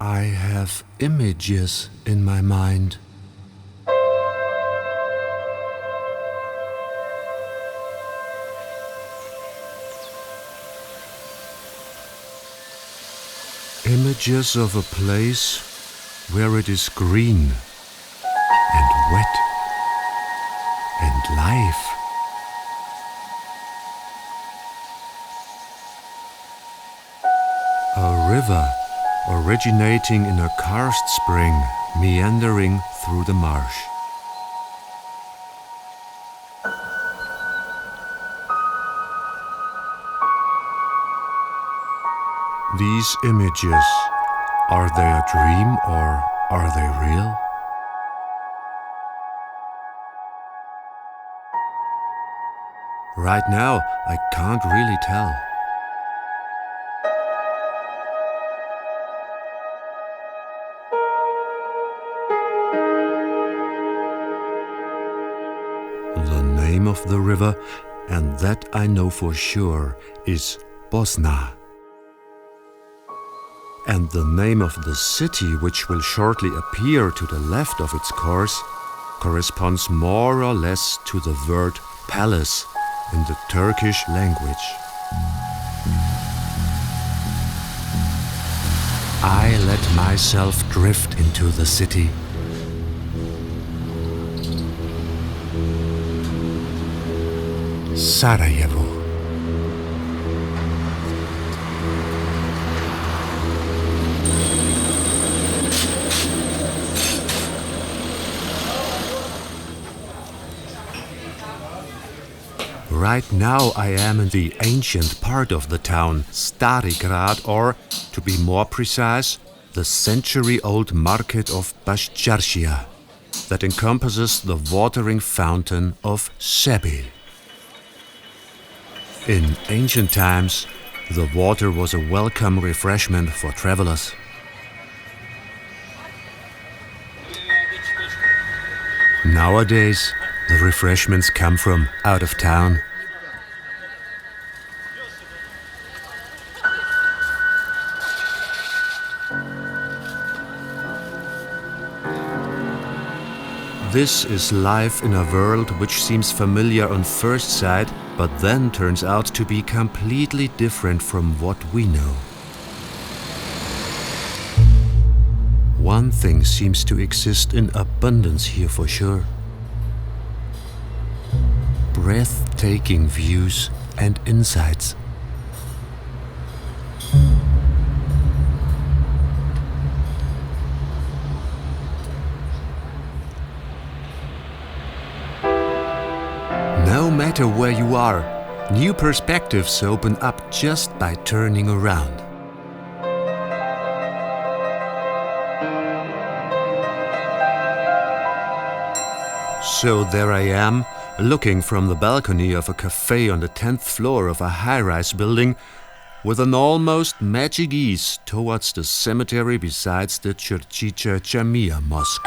I have images in my mind. Images of a place where it is green and wet and life. A river originating in a karst spring meandering through the marsh. These images, are they a dream or are they real? Right now, I can't really tell. The name of the river, and that I know for sure, is Bosna. And the name of the city, which will shortly appear to the left of its course, corresponds more or less to the word palace in the Turkish language. I let myself drift into the city. Sarajevo. Right now I am in the ancient part of the town, Stari Grad, or, to be more precise, the century-old market of Bashcharshia, that encompasses the watering fountain of Sebil. In ancient times, the water was a welcome refreshment for travelers. Nowadays, the refreshments come from out of town. This is life in a world which seems familiar on first sight, but then turns out to be completely different from what we know. One thing seems to exist in abundance here for sure. Breathtaking views and insights. No matter where you are, new perspectives open up just by turning around. So there I am, looking from the balcony of a cafe on the 10th floor of a high-rise building, with an almost magic ease towards the cemetery beside the Churchicha Jamia Mosque.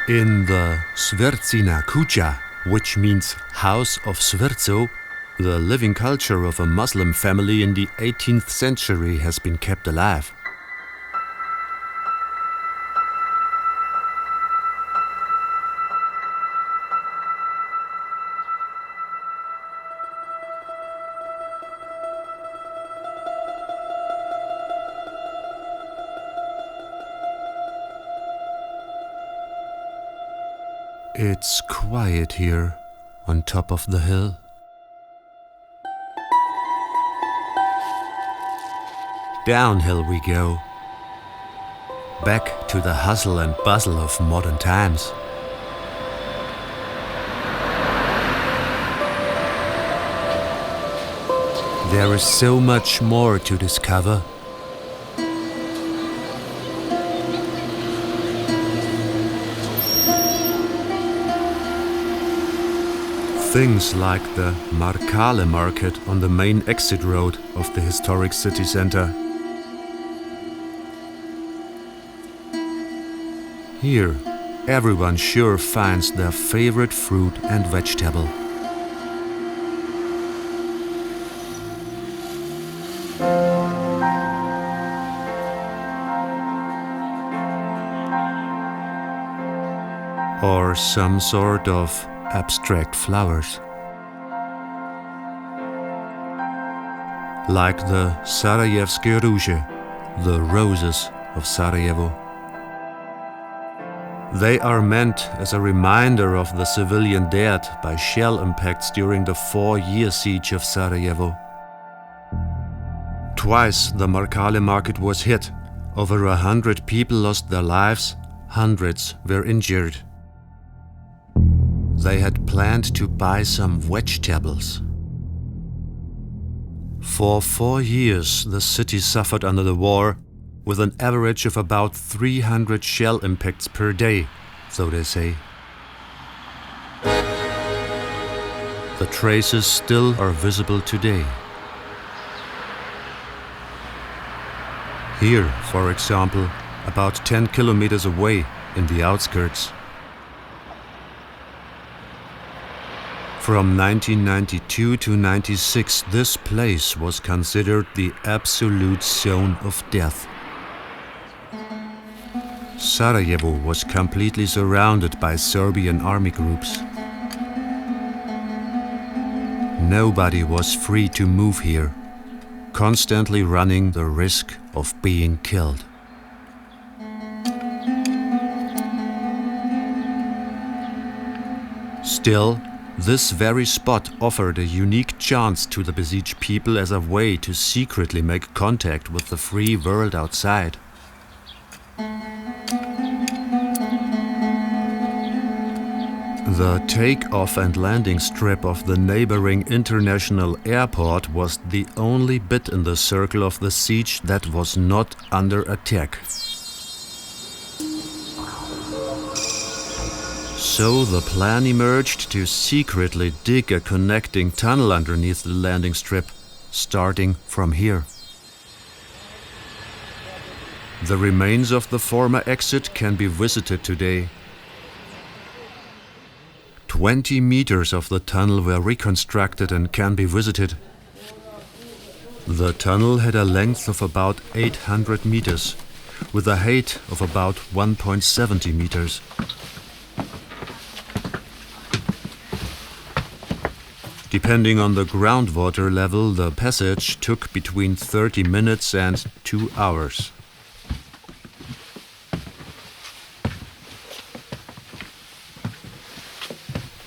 In the Svercina Kuća, which means House of Sverzo, the living culture of a Muslim family in the 18th century has been kept alive. It's quiet here, on top of the hill. Downhill we go, back to the hustle and bustle of modern times. There is so much more to discover. Things like the Markale market on the main exit road of the historic city center. Here, everyone sure finds their favorite fruit and vegetable. Or some sort of abstract flowers. Like the Sarajevske Ruže, the roses of Sarajevo. They are meant as a reminder of the civilian dead by shell impacts during the 4-year siege of Sarajevo. Twice the Markale market was hit. Over 100 people lost their lives, hundreds were injured. They had planned to buy some vegetables. For 4 years, the city suffered under the war, with an average of about 300 shell impacts per day, so they say. The traces still are visible today. Here, for example, about 10 kilometers away, in the outskirts. From 1992 to 96, this place was considered the absolute zone of death. Sarajevo was completely surrounded by Serbian army groups. Nobody was free to move here, constantly running the risk of being killed. Still, this very spot offered a unique chance to the besieged people as a way to secretly make contact with the free world outside. The take-off and landing strip of the neighboring international airport was the only bit in the circle of the siege that was not under attack. So the plan emerged to secretly dig a connecting tunnel underneath the landing strip, starting from here. The remains of the former exit can be visited today. 20 meters of the tunnel were reconstructed and can be visited. The tunnel had a length of about 800 meters, with a height of about 1.70 meters. Depending on the groundwater level, the passage took between 30 minutes and 2 hours.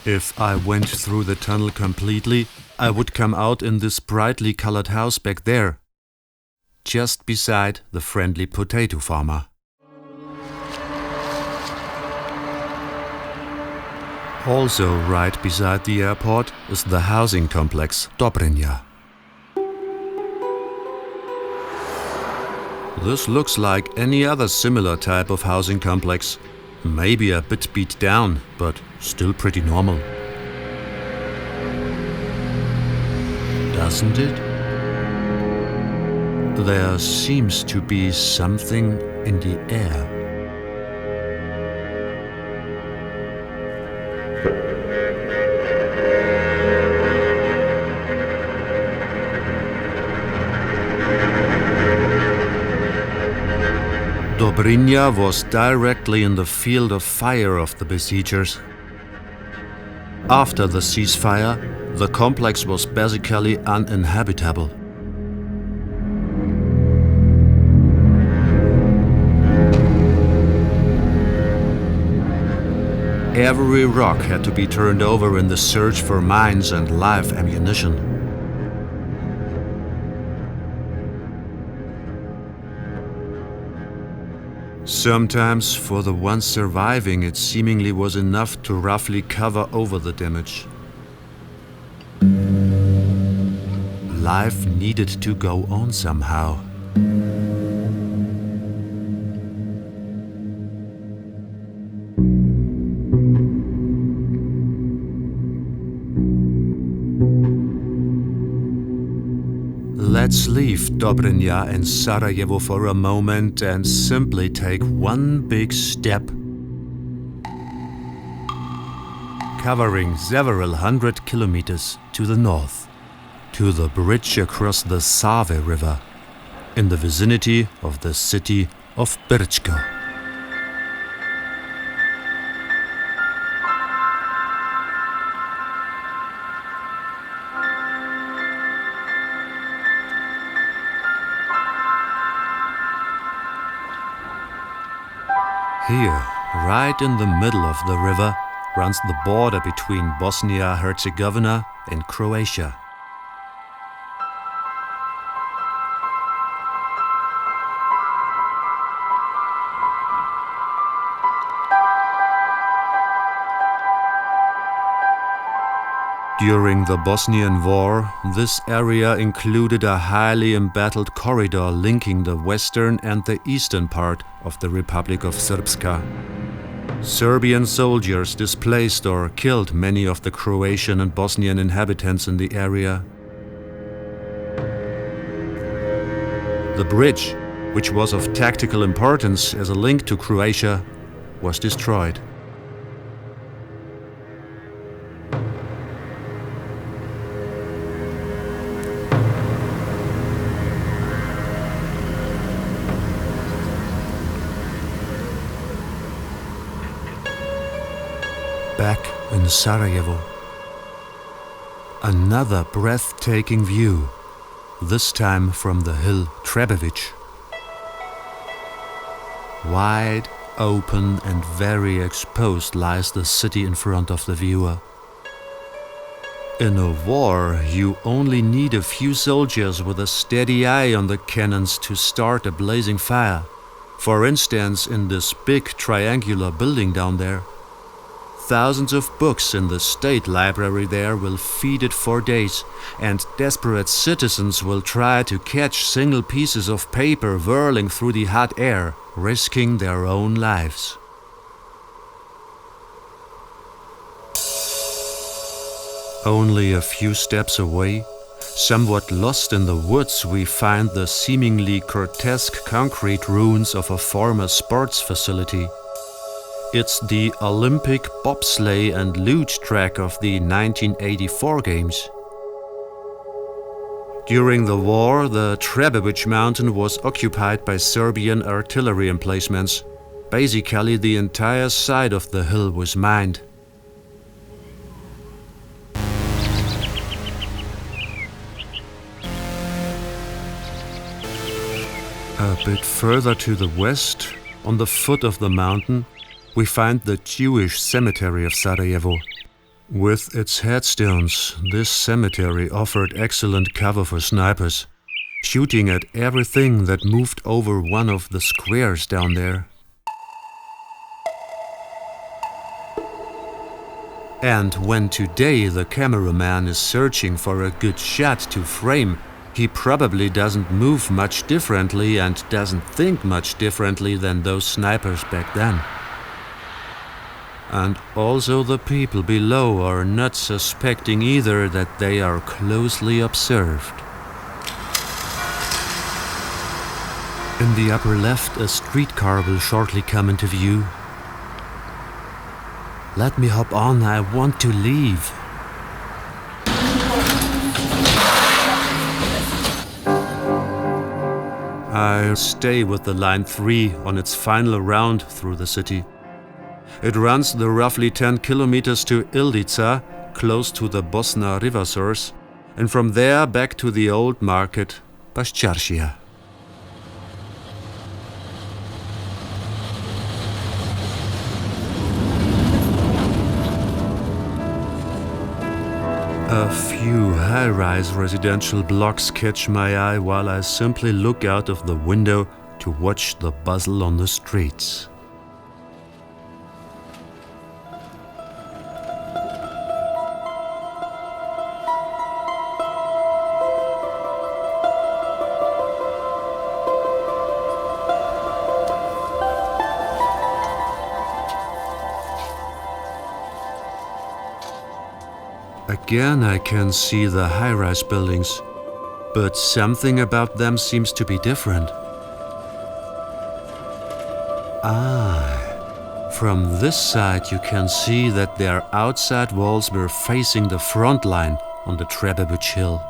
If I went through the tunnel completely, I would come out in this brightly colored house back there, just beside the friendly potato farmer. Also right beside the airport is the housing complex Dobrinja. This looks like any other similar type of housing complex. Maybe a bit beat down, but still pretty normal. Doesn't it? There seems to be something in the air. Dobrinja was directly in the field of fire of the besiegers. After the ceasefire, the complex was basically uninhabitable. Every rock had to be turned over in the search for mines and live ammunition. Sometimes, for the ones surviving, it seemingly was enough to roughly cover over the damage. Life needed to go on somehow. Let's leave Dobrinja and Sarajevo for a moment and simply take one big step covering several hundred kilometers to the north, to the bridge across the Save River, in the vicinity of the city of Brčko. Here, right in the middle of the river, runs the border between Bosnia-Herzegovina and Croatia. During the Bosnian War, this area included a highly embattled corridor linking the western and the eastern part of the Republic of Srpska. Serbian soldiers displaced or killed many of the Croatian and Bosnian inhabitants in the area. The bridge, which was of tactical importance as a link to Croatia, was destroyed. Back in Sarajevo, another breathtaking view, this time from the hill Trebević. Wide open and very exposed lies the city in front of the viewer. In a war, you only need a few soldiers with a steady eye on the cannons to start a blazing fire. For instance, in this big triangular building down there. Thousands of books in the state library there will feed it for days, and desperate citizens will try to catch single pieces of paper whirling through the hot air, risking their own lives. Only a few steps away, somewhat lost in the woods, we find the seemingly grotesque concrete ruins of a former sports facility. It's the Olympic bobsleigh and luge track of the 1984 Games. During the war, the Trebević mountain was occupied by Serbian artillery emplacements. Basically, the entire side of the hill was mined. A bit further to the west, on the foot of the mountain, we find the Jewish cemetery of Sarajevo. With its headstones, this cemetery offered excellent cover for snipers, shooting at everything that moved over one of the squares down there. And when today the cameraman is searching for a good shot to frame, he probably doesn't move much differently and doesn't think much differently than those snipers back then. And also the people below are not suspecting either that they are closely observed. In the upper left, a streetcar will shortly come into view. Let me hop on, I want to leave. I'll stay with the Line 3 on its final round through the city. It runs the roughly 10 kilometers to Ildica, close to the Bosna river source, and from there back to the old market, Baščaršija. A few high-rise residential blocks catch my eye while I simply look out of the window to watch the bustle on the streets. Again, I can see the high-rise buildings, but something about them seems to be different. From this side you can see that their outside walls were facing the front line on the Trebebuch hill.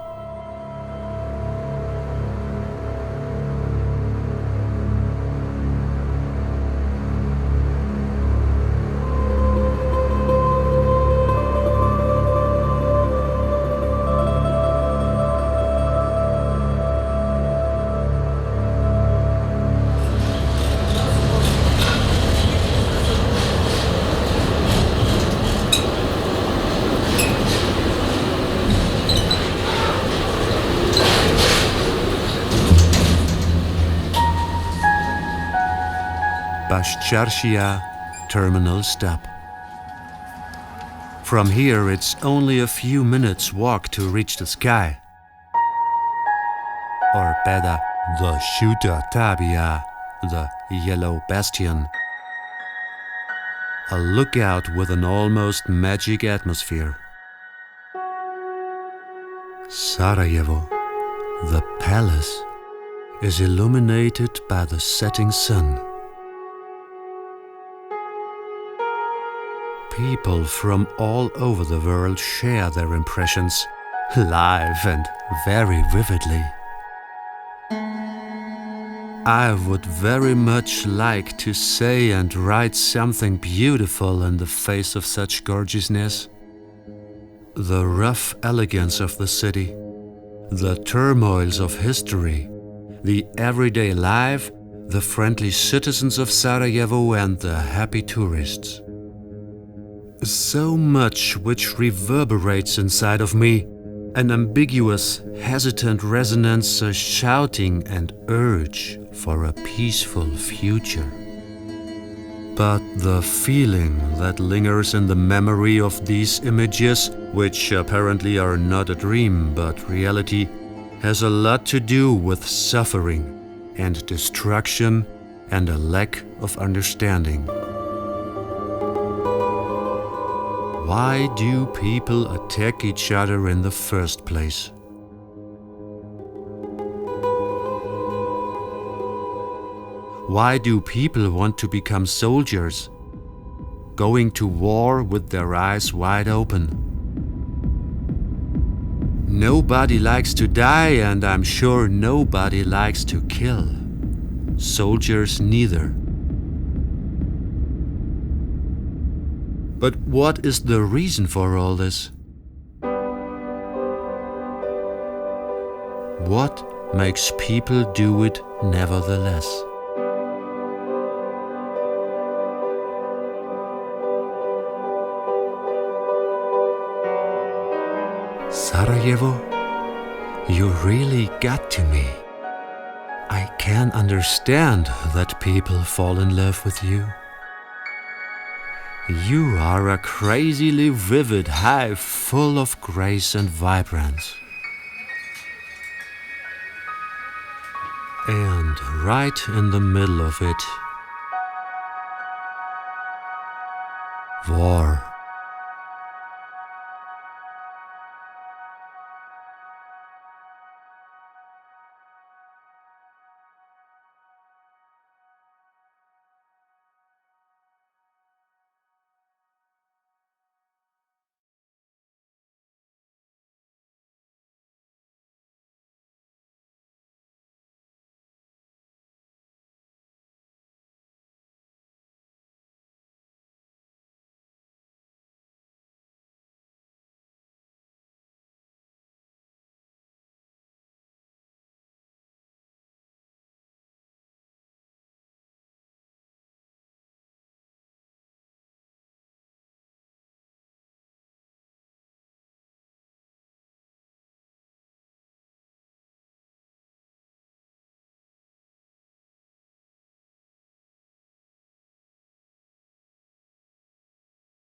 Baščaršija terminal stop. From here it's only a few minutes walk to reach the sky. Or better, the Shuta Tabia, the Yellow Bastion. A lookout with an almost magic atmosphere. Sarajevo, the palace, is illuminated by the setting sun. People from all over the world share their impressions, live and very vividly. I would very much like to say and write something beautiful in the face of such gorgeousness. The rough elegance of the city, the turmoils of history, the everyday life, the friendly citizens of Sarajevo and the happy tourists. So much which reverberates inside of me, an ambiguous, hesitant resonance, a shouting and urge for a peaceful future. But the feeling that lingers in the memory of these images, which apparently are not a dream but reality, has a lot to do with suffering and destruction and a lack of understanding. Why do people attack each other in the first place? Why do people want to become soldiers, going to war with their eyes wide open? Nobody likes to die, and I'm sure nobody likes to kill. Soldiers neither. But what is the reason for all this? What makes people do it nevertheless? Sarajevo, you really got to me. I can understand that people fall in love with you. You are a crazily vivid hive full of grace and vibrance. And right in the middle of it, war.